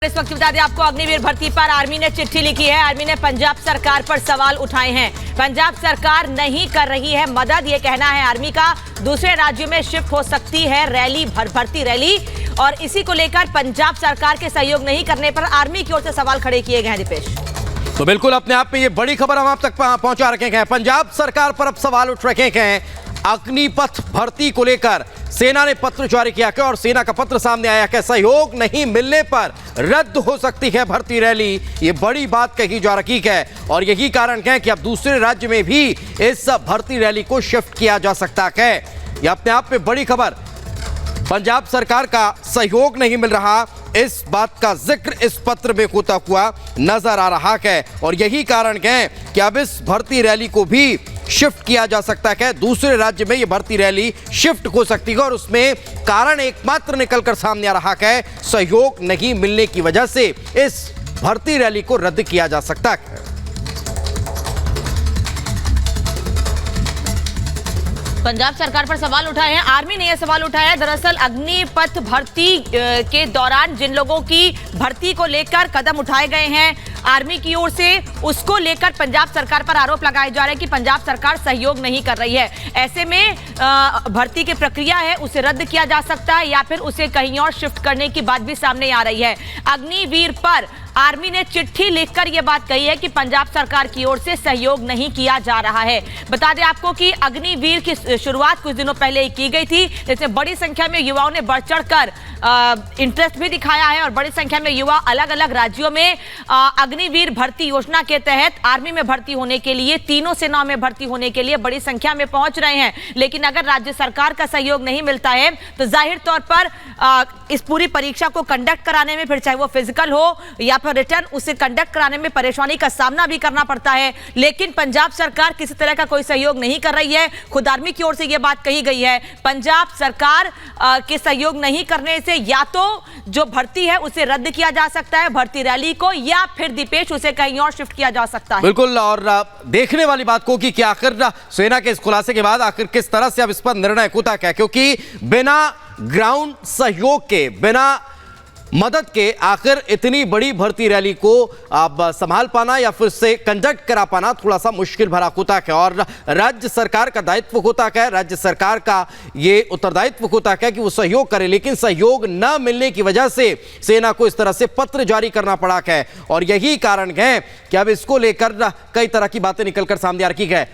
इस वक्त बता दें आपको, अग्निवीर भर्ती पर आर्मी ने चिट्ठी लिखी है। आर्मी ने पंजाब सरकार पर सवाल उठाए हैं। पंजाब सरकार नहीं कर रही है मदद, ये कहना है आर्मी का। दूसरे राज्यों में शिफ्ट हो सकती है रैली, भर्ती रैली, और इसी को लेकर पंजाब सरकार के सहयोग नहीं करने पर आर्मी की ओर से सवाल खड़े किए गए हैं। दीपेश, तो बिल्कुल अपने आप में ये बड़ी खबर हम आप तक पहुंचा रखे हैं। पंजाब सरकार पर अब सवाल उठ रखे हैं। अग्निपथ भर्ती को लेकर सेना ने पत्र जारी किया और सेना का पत्र सामने आया कि सहयोग नहीं मिलने पर रद्द हो सकती है भर्ती रैली। ये बड़ी बात कही जा रही है और यही कारण है कि अब दूसरे राज्य में भी इस भर्ती रैली को शिफ्ट किया जा सकता है। ये अपने आप में बड़ी खबर। पंजाब सरकार का सहयोग नहीं मिल रहा, इस बात का जिक्र इस पत्र में होता हुआ नजर आ रहा है और यही कारण है कि अब इस भर्ती रैली को भी शिफ्ट किया जा सकता है। दूसरे राज्य में यह भर्ती रैली शिफ्ट हो सकती है और उसमें कारण एकमात्र निकलकर सामने आ रहा है, सहयोग नहीं मिलने की वजह से इस भर्ती रैली को रद्द किया जा सकता है। पंजाब सरकार पर सवाल उठाए हैं। आर्मी ने यह सवाल उठाया है। दरअसल अग्निपथ भर्ती के दौरान जिन लोगों की भर्ती को लेकर कदम उठाए गए हैं आर्मी की ओर से, उसको लेकर पंजाब सरकार पर आरोप लगाए जा रहे हैं कि पंजाब सरकार सहयोग नहीं कर रही है। ऐसे में भर्ती की प्रक्रिया है उसे रद्द किया जा सकता है या फिर उसे कहीं और शिफ्ट करने की बात भी सामने आ रही है। अग्निवीर पर आर्मी ने चिट्ठी लिखकर यह बात कही है कि पंजाब सरकार की ओर से सहयोग नहीं किया जा रहा है। बता दें आपको कि अग्निवीर की शुरुआत कुछ दिनों पहले ही की गई थी, जिसमें बड़ी संख्या में युवाओं ने बढ़ चढ़कर इंटरेस्ट भी दिखाया है और बड़ी संख्या में युवा अलग अलग राज्यों में अग्निवीर भर्ती योजना के तहत आर्मी में भर्ती होने के लिए, तीनों सेनाओं में भर्ती होने के लिए बड़ी संख्या में पहुंच रहे हैं। लेकिन अगर राज्य सरकार का सहयोग नहीं मिलता है तो जाहिर तौर पर इस पूरी परीक्षा को कंडक्ट कराने में, फिर चाहे वो फिजिकल हो या फिर रिटर्न, उसे कंडक्ट कराने में परेशानी का सामना भी करना पड़ता है। लेकिन पंजाब सरकार किसी तरह का कोई सहयोग नहीं कर रही है। खुद आर्मी की ओर से यह बात कही गई है, पंजाब सरकार के सहयोग नहीं करने से या तो जो भर्ती है उसे रद्द किया जा सकता है भर्ती रैली को, या फिर दीपेश उसे कहीं और शिफ्ट किया जा सकता है। बिल्कुल, और देखने वाली बात को कि आखिर सेना के इस खुलासे के बाद आखिर किस तरह से अब इस पर निर्णय होता है, क्योंकि बिना ग्राउंड सहयोग के, बिना मदद के आखिर इतनी बड़ी भर्ती रैली को अब संभाल पाना या फिर से कंडक्ट करा पाना थोड़ा सा मुश्किल भरा होता है और राज्य सरकार का दायित्व होता है, राज्य सरकार का ये उत्तरदायित्व होता है कि वो सहयोग करे। लेकिन सहयोग न मिलने की वजह से सेना को इस तरह से पत्र जारी करना पड़ा है और यही कारण है कि अब इसको लेकर कई तरह की बातें निकलकर सामने आ रही है।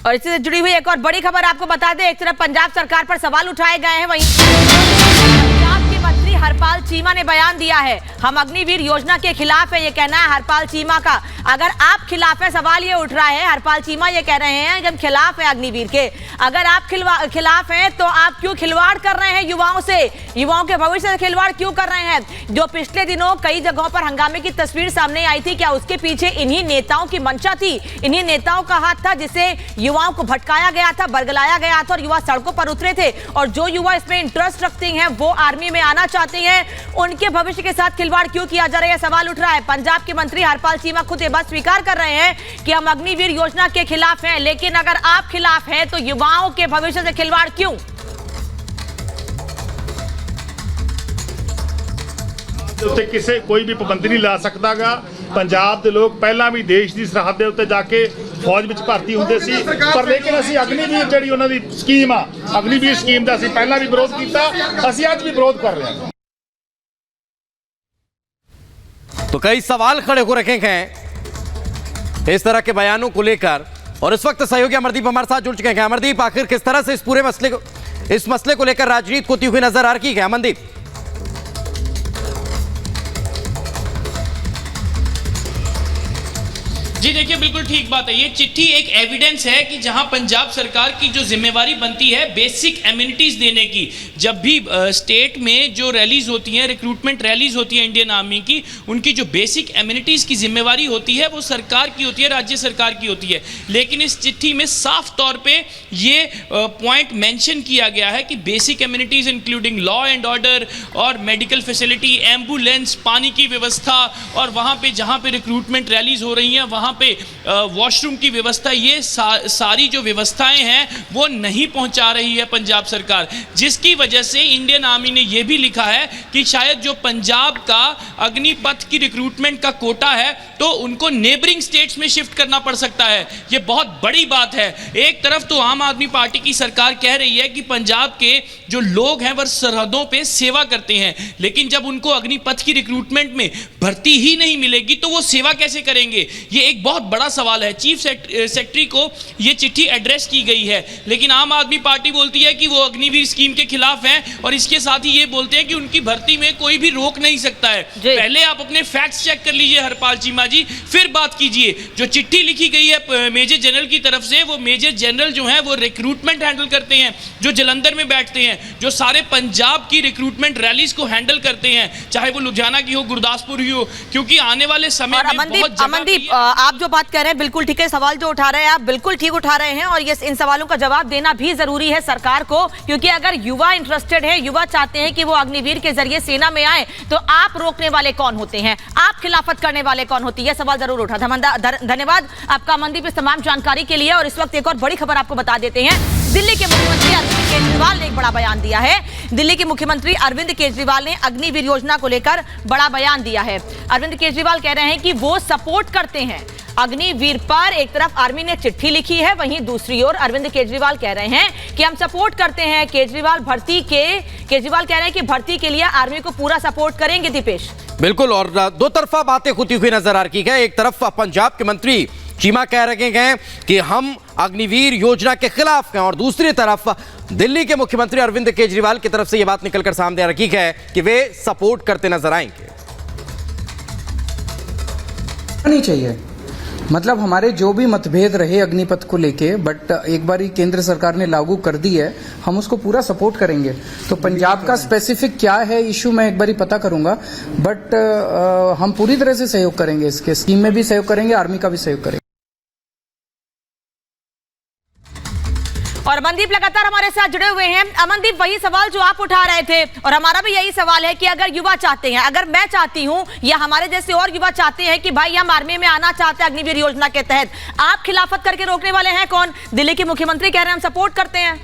और इससे जुड़ी हुई एक और बड़ी खबर आपको बता दें, एक तरफ पंजाब सरकार पर सवाल उठाए गए हैं, वहीं पंजाब के मंत्री हरपाल चीमा ने बयान दिया है, हम अग्निवीर योजना के खिलाफ है। ये कहना है हरपाल चीमा का। अगर आप खिलाफ है, सवाल ये उठ रहा है, हरपाल चीमा ये कह रहे हैं कि हम खिलाफ है अग्निवीर के। अगर आप खिलाफ हैं तो आप क्यों खिलवाड़ कर रहे हैं युवाओं से, युवाओं के भविष्य से खिलवाड़ क्यों कर रहे हैं? जो पिछले दिनों कई जगहों पर हंगामे की तस्वीर सामने आई थी, क्या उसके पीछे इन्हीं नेताओं की मंशा थी, इन्हीं नेताओं का हाथ था जिसे युवाओं को भटकाया गया था, बरगलाया गया था और युवा सड़कों पर उतरे थे? और जो युवा इसमें इंटरेस्ट रखते हैं, वो आर्मी में आना चाहते हैं, उनके भविष्य के साथ खिलवाड़ क्यों किया जा रहा है? सवाल उठ रहा है। पंजाब के मंत्री हरपाल चीमा खुद ये बात स्वीकार कर रहे हैं कि हम अग्निवीर योजना के खिलाफ हैं, लेकिन अगर आप खिलाफ हैं तो युवाओं के भविष्य से खिलवाड़ क्यों? ਉੱਤੇ ਕਿਸੇ ਕੋਈ ਵੀ ਪਾਬੰਦੀ ਨਹੀਂ ਲਾ ਸਕਦਾਗਾ। ਪੰਜਾਬ ਦੇ ਲੋਕ ਪਹਿਲਾਂ ਵੀ ਦੇਸ਼ ਦੀ ਸਰਹੱਦ ਦੇ ਉੱਤੇ ਜਾ ਕੇ ਫੌਜ ਵਿੱਚ ਭਰਤੀ ਹੁੰਦੇ ਸੀ, ਪਰ ਲੇਕਿਨ ਅਸੀਂ ਅਗਨੀਵੀਰ ਜਿਹੜੀ ਉਹਨਾਂ ਦੀ ਸਕੀਮ ਆ, ਅਗਨੀਵੀਰ ਸਕੀਮ ਦਾ ਅਸੀਂ ਪਹਿਲਾਂ ਵੀ ਵਿਰੋਧ ਕੀਤਾ, ਅਸੀਂ ਅੱਜ ਵੀ ਵਿਰੋਧ ਕਰ ਰਹੇ ਹਾਂ। तो कई सवाल खड़े हो रखे हैं इस तरह के बयानों को लेकर और इस वक्त सहयोगी अमरदीप हमारे साथ जुड़ चुके हैं। अमरदीप, आखिर किस तरह से इस मसले को लेकर राजनीति होती हुई नजर आ रही है? अमरदीप, जी देखिए, बिल्कुल ठीक बात है। ये चिट्ठी एक एविडेंस है कि जहां पंजाब सरकार की जो जिम्मेवारी बनती है बेसिक एमिनिटीज देने की, जब भी स्टेट में जो रैलीज होती हैं, रिक्रूटमेंट रैलीज होती हैं इंडियन आर्मी की, उनकी जो बेसिक एमिनिटीज की जिम्मेवारी होती है वो सरकार की होती है, राज्य सरकार की होती है। लेकिन इस चिट्ठी में साफ तौर पे ये पॉइंट मेंशन किया गया है कि basic amenities including law and order और मेडिकल फैसिलिटी, एम्बुलेंस, पानी की व्यवस्था, और वहाँ पे जहाँ पे रिक्रूटमेंट रैलीज हो रही हैं वहाँ पे वॉशरूम की व्यवस्था, ये सारी जो व्यवस्थाएं हैं वो नहीं पहुंचा रही है पंजाब सरकार, जिसकी वजह से इंडियन आर्मी ने यह भी लिखा है कि शायद जो पंजाब का अग्निपथ की रिक्रूटमेंट का कोटा है तो उनको नेबरिंग स्टेट्स में शिफ्ट करना पड़ सकता है। ये बहुत बड़ी बात है। एक तरफ तो आम आदमी पार्टी की सरकार कह रही है कि पंजाब के जो लोग हैं वह सरहदों पे सेवा करते हैं, लेकिन जब उनको अग्निपथ की रिक्रूटमेंट में भर्ती ही नहीं मिलेगी तो वो सेवा कैसे करेंगे? ये एक बहुत बड़ा सवाल है। चीफ सेक्रेटरी को ये चिट्ठी एड्रेस की गई है, लेकिन आम आदमी पार्टी बोलती है कि वो अग्निवीर स्कीम के खिलाफ हैं और इसके साथ ही ये बोलते हैं कि उनकी भर्ती में कोई भी रोक नहीं सकता है। पहले आप अपने फैक्ट्स चेक कर लीजिए हरपाल चीमा जी, फिर बात कीजिए। जो चिट्ठी लिखी गई है मेजर जनरल की तरफ से, वो मेजर जनरल जो है वो रिक्रूटमेंट हैंडल करते हैं, जो जलंधर में बैठते हैं, जो सारे पंजाब की रिक्रूटमेंट रैलीज को हैंडल करते हैं, चाहे वो लुधियाना की हो, गुरदासपुर की हो, क्योंकि आने वाले समय में अमनदीप, आप जो बात कर रहे हैं बिल्कुल ठीक है, सवाल जो उठा रहे हैं आप बिल्कुल ठीक उठा रहे हैं, और ये इन सवालों का जवाब देना भी जरूरी है सरकार को, क्योंकि अगर युवा इंटरेस्टेड है, युवा चाहते हैं कि वो अग्निवीर के जरिए सेना में आए, तो आप रोकने वाले कौन होते हैं, आप खिलाफत करने वाले कौन होती है? सवाल जरूर उठा था। धन्यवाद आपका अमनदीप इस तमाम जानकारी के लिए। और इस वक्त एक और बड़ी खबर आपको बता देते हैं। दिल्ली के मुख्यमंत्री अरविंद केजरीवाल ने एक बड़ा बयान दिया है। दिल्ली के मुख्यमंत्री अरविंद केजरीवाल ने अग्निवीर योजना को लेकर बड़ा बयान दिया है। अरविंद केजरीवाल कह रहे हैं कि वो सपोर्ट करते हैं अग्निवीर पर। एक तरफ आर्मी ने चिट्ठी लिखी है, वहीं दूसरी ओर अरविंद केजरीवाल कह रहे हैं कि हम सपोर्ट करते हैं। केजरीवाल कह रहे हैं कि भर्ती के लिए आर्मी को पूरा सपोर्ट करेंगे। दीपेश, बिल्कुल, और दो तरफा बातें होती हुई नजर आ रही है। एक तरफ पंजाब के मंत्री चीमा कह रहे हैं कि हम अग्निवीर योजना के खिलाफ हैं, और दूसरी तरफ दिल्ली के मुख्यमंत्री अरविंद केजरीवाल की तरफ से यह बात निकलकर सामने आ रही है कि वे सपोर्ट करते नजर आएंगे। नहीं चाहिए, मतलब हमारे जो भी मतभेद रहे अग्निपथ को लेके, बट एक बार केंद्र सरकार ने लागू कर दी है, हम उसको पूरा सपोर्ट करेंगे। तो पंजाब का स्पेसिफिक क्या है इशू मैं एक बार पता करूंगा, बट हम पूरी तरह से सहयोग करेंगे, इसके स्कीम में भी सहयोग करेंगे, आर्मी का भी सहयोग करेंगे। और अमनदीप लगातार हमारे साथ जुड़े हुए हैं। अमनदीप, वही सवाल जो आप उठा रहे थे और हमारा भी यही सवाल है कि अगर युवा चाहते हैं, अगर मैं चाहती हूं या हमारे जैसे और युवा चाहते हैं कि भाई हम आर्मी में आना चाहते हैं अग्निवीर योजना के तहत, आप खिलाफत करके रोकने वाले हैं कौन? दिल्ली के मुख्यमंत्री कह रहे हैं हम सपोर्ट करते हैं।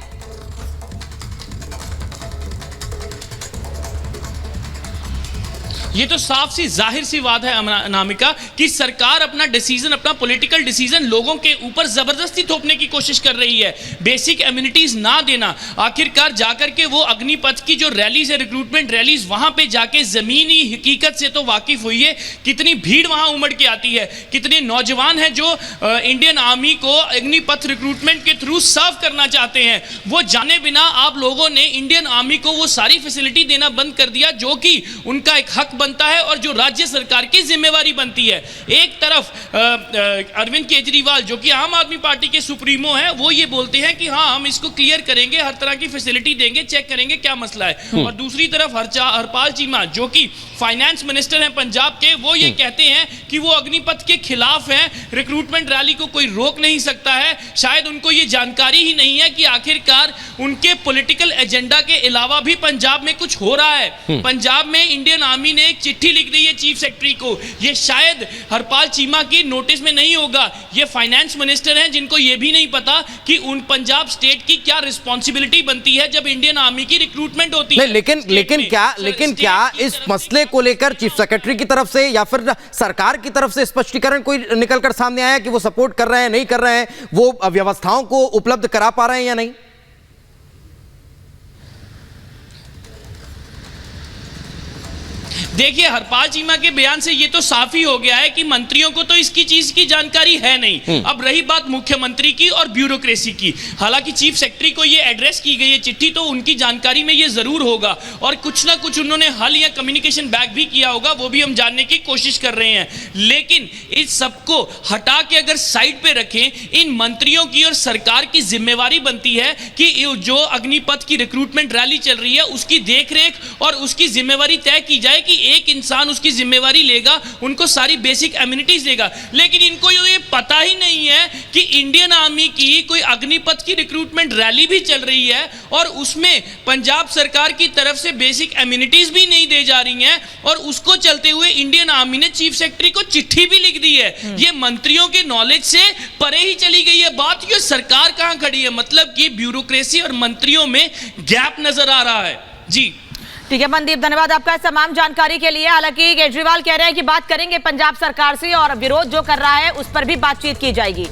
ये तो साफ सी जाहिर सी बात है अनामिका कि सरकार अपना डिसीजन, अपना पॉलिटिकल डिसीजन लोगों के ऊपर जबरदस्ती थोपने की कोशिश कर रही है। बेसिक एम्यूनिटीज ना देना, आखिरकार जाकर के वो अग्निपथ की जो रैलीज है, रिक्रूटमेंट रैलीज, वहां पे जाके जमीनी हकीकत से तो वाकिफ हुई है। कितनी भीड़ वहां उमड़ के आती है, कितने नौजवान हैं जो इंडियन आर्मी को अग्निपथ रिक्रूटमेंट के थ्रू सर्व करना चाहते हैं। वो जाने बिना आप लोगों ने इंडियन आर्मी को वो सारी फैसिलिटी देना बंद कर दिया जो कि उनका एक हक बनता है और जो राज्य सरकार की जिम्मेवारी बनती है। एक तरफ अरविंद केजरीवाल जो कि आम आदमी पार्टी के सुप्रीमो हैं, वो ये बोलते हैं कि हाँ हम इसको क्लियर करेंगे, हर तरह की फैसिलिटी देंगे, चेक करेंगे क्या मसला है। और दूसरी तरफ हरपाल चीमा जो कि फाइनेंस मिनिस्टर हैं पंजाब के, वो ये कहते हैं कि वो अग्निपथ के खिलाफ हैं, रिक्रूटमेंट रैली को कोई रोक नहीं सकता है। शायद उनको ये जानकारी ही नहीं है कि आखिरकार उनके पॉलिटिकल एजेंडा के अलावा भी पंजाब में कुछ हो रहा है। पंजाब में इंडियन आर्मी ने एक चिट्ठी लिख दी है चीफ सेक्रेटरी को, ये शायद हरपाल चीमा की नोटिस में नहीं होगा। ये फाइनेंस मिनिस्टर हैं जिनको ये भी नहीं पता कि उन पंजाब स्टेट की क्या रिस्पॉन्सिबिलिटी बनती है जब इंडियन आर्मी की रिक्रूटमेंट होती है। लेकिन क्या इस मसले को लेकर चीफ सेक्रेटरी की तरफ से या फिर सरकार की तरफ से स्पष्टीकरण कोई निकलकर सामने आया कि वो सपोर्ट कर रहे हैं, नहीं कर रहे हैं, वो व्यवस्थाओं को उपलब्ध करा पा रहे हैं या नहीं? देखिए, हरपाल चीमा के बयान से ये तो साफ ही हो गया है कि मंत्रियों को तो इसकी चीज की जानकारी है नहीं। अब रही बात मुख्यमंत्री की और ब्यूरोक्रेसी की, हालांकि चीफ सेक्रेटरी को ये एड्रेस की गई है चिट्ठी, तो उनकी जानकारी में ये जरूर होगा और कुछ ना कुछ उन्होंने हल या कम्युनिकेशन बैक भी किया होगा, वो भी हम जानने की कोशिश कर रहे हैं। लेकिन इस सबको हटा के अगर साइड पे रखें, इन मंत्रियों की और सरकार की जिम्मेवारी बनती है कि जो अग्निपथ की रिक्रूटमेंट रैली चल रही है उसकी देखरेख और उसकी जिम्मेवारी तय की जाए कि एक इंसान उसकी जिम्मेवारी लेगा, उनको सारी बेसिक एम्यूनिटीज देगा। लेकिन इनको ये पता ही नहीं है कि इंडियन आर्मी की कोई अग्निपथ की रिक्रूटमेंट रैली भी चल रही है और उसमें पंजाब सरकार की तरफ से बेसिक एम्यूनिटीज भी नहीं दे जा रही हैं, और उसको चलते हुए इंडियन आर्मी ने चीफ सेक्रेटरी को चिट्ठी भी लिख दी है। ये मंत्रियों के नॉलेज से परे ही चली गई है बात। ये सरकार कहां खड़ी है, मतलब कि ब्यूरोक्रेसी और मंत्रियों में गैप नजर आ रहा है। जी ठीक है मनदीप, धन्यवाद आपका इस तमाम जानकारी के लिए। हालांकि केजरीवाल कह रहे हैं कि बात करेंगे पंजाब सरकार से और विरोध जो कर रहा है उस पर भी बातचीत की जाएगी।